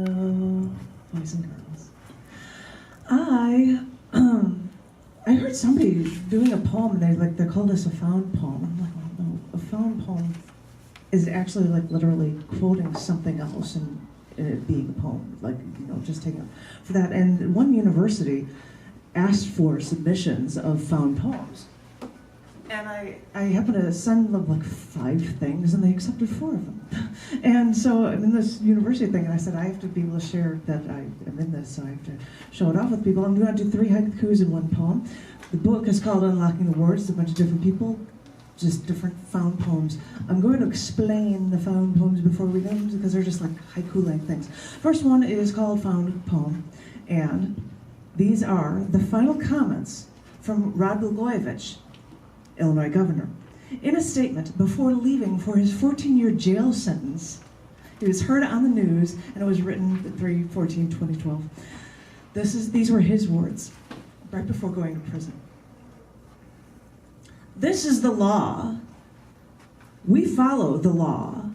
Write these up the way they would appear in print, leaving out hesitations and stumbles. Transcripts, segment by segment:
boys and girls. I heard somebody doing a poem, and they called this a found poem. I'm like, oh no, a found poem is actually literally quoting something else and it being a poem, just taking it for that. And one university asked for submissions of found poems. And I happened to send them 5 things, and they accepted 4 of them. And so I'm in this university thing, and I said, I have to be able to share that I am in this, so I have to show it off with people. I'm going to do 3 haikus in 1 poem. The book is called Unlocking the Words. It's a bunch of different people, just different found poems. I'm going to explain the found poems before we go, because they're just haiku-like things. First one is called Found Poem, and these are the final comments from Rod Blagojevich, Illinois governor. In a statement before leaving for his 14-year jail sentence, he was heard on the news, and it was written 3/14/2012. These were his words, right before going to prison. This is the law. We follow the law,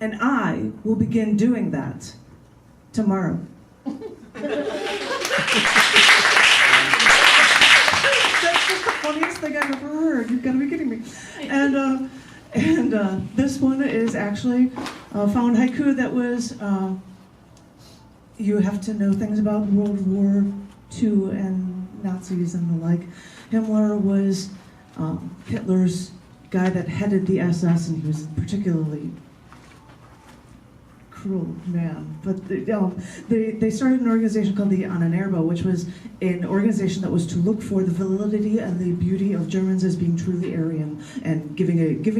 and I will begin doing that tomorrow. Funniest thing I've ever heard. You've got to be kidding me. And this one is actually a found haiku that was, you have to know things about World War II and Nazis and the like. Himmler was Hitler's guy that headed the SS, and he was particularly cruel man. But they started an organization called the Ahnenerbe, which was an organization that was to look for the validity and the beauty of Germans as being truly Aryan, and giving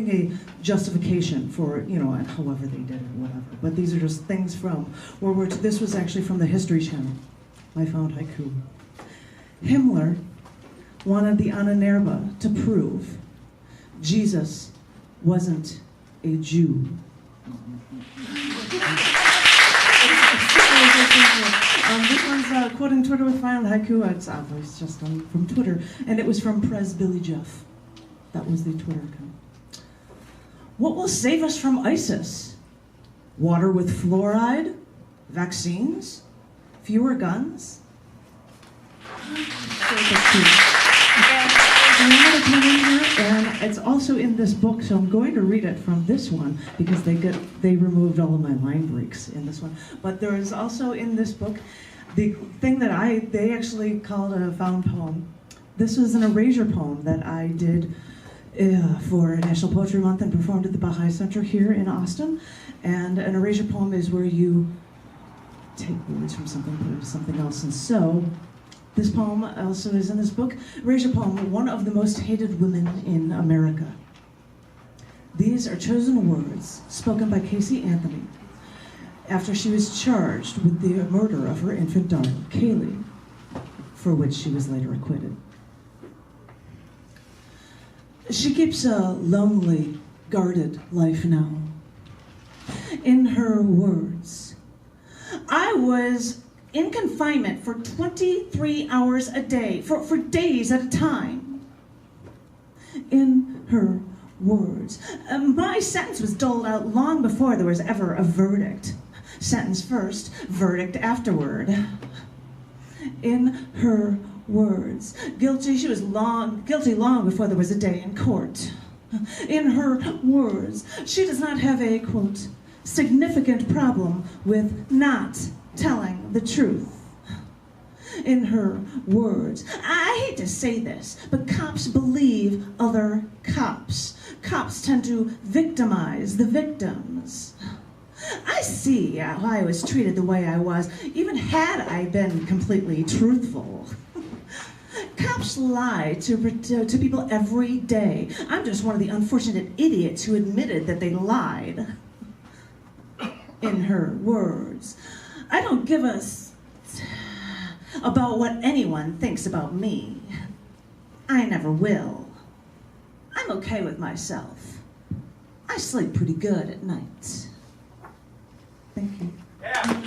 a justification for, and however they did it, whatever. But these are just things from World War II. This was actually from the History Channel. I found haiku. Himmler wanted the Ahnenerbe to prove Jesus wasn't a Jew. This one's quoting Twitter with found haiku. It's obviously just from Twitter, and it was from Prez Billy Jeff. That was the Twitter account. What will save us from ISIS? Water with fluoride? Vaccines? Fewer guns? And it's also in this book, so I'm going to read it from this one because they removed all of my line breaks in this one. But there is also in this book the thing that they actually called a found poem. This was an erasure poem that I did for National Poetry Month and performed at the Baha'i Center here in Austin. And an erasure poem is where you take words from something, put it into something else. And so this poem also is in this book. Erasure poem, one of the most hated women in America. These are chosen words spoken by Casey Anthony after she was charged with the murder of her infant daughter, Kaylee, for which she was later acquitted. She keeps a lonely, guarded life now. In her words, I was in confinement for 23 hours a day, for days at a time. In her words, my sentence was doled out long before there was ever a verdict. Sentence first, verdict afterward. In her words, she was guilty long before there was a day in court. In her words, she does not have a, quote, significant problem with not telling the truth. In her words, I hate to say this, but cops believe other cops. Cops tend to victimize the victims. I see how I was treated the way I was, even had I been completely truthful. Cops lie to people every day. I'm just one of the unfortunate idiots who admitted that they lied. In her words, I don't give a about what anyone thinks about me. I never will. I'm okay with myself. I sleep pretty good at night. Thank you. Yeah.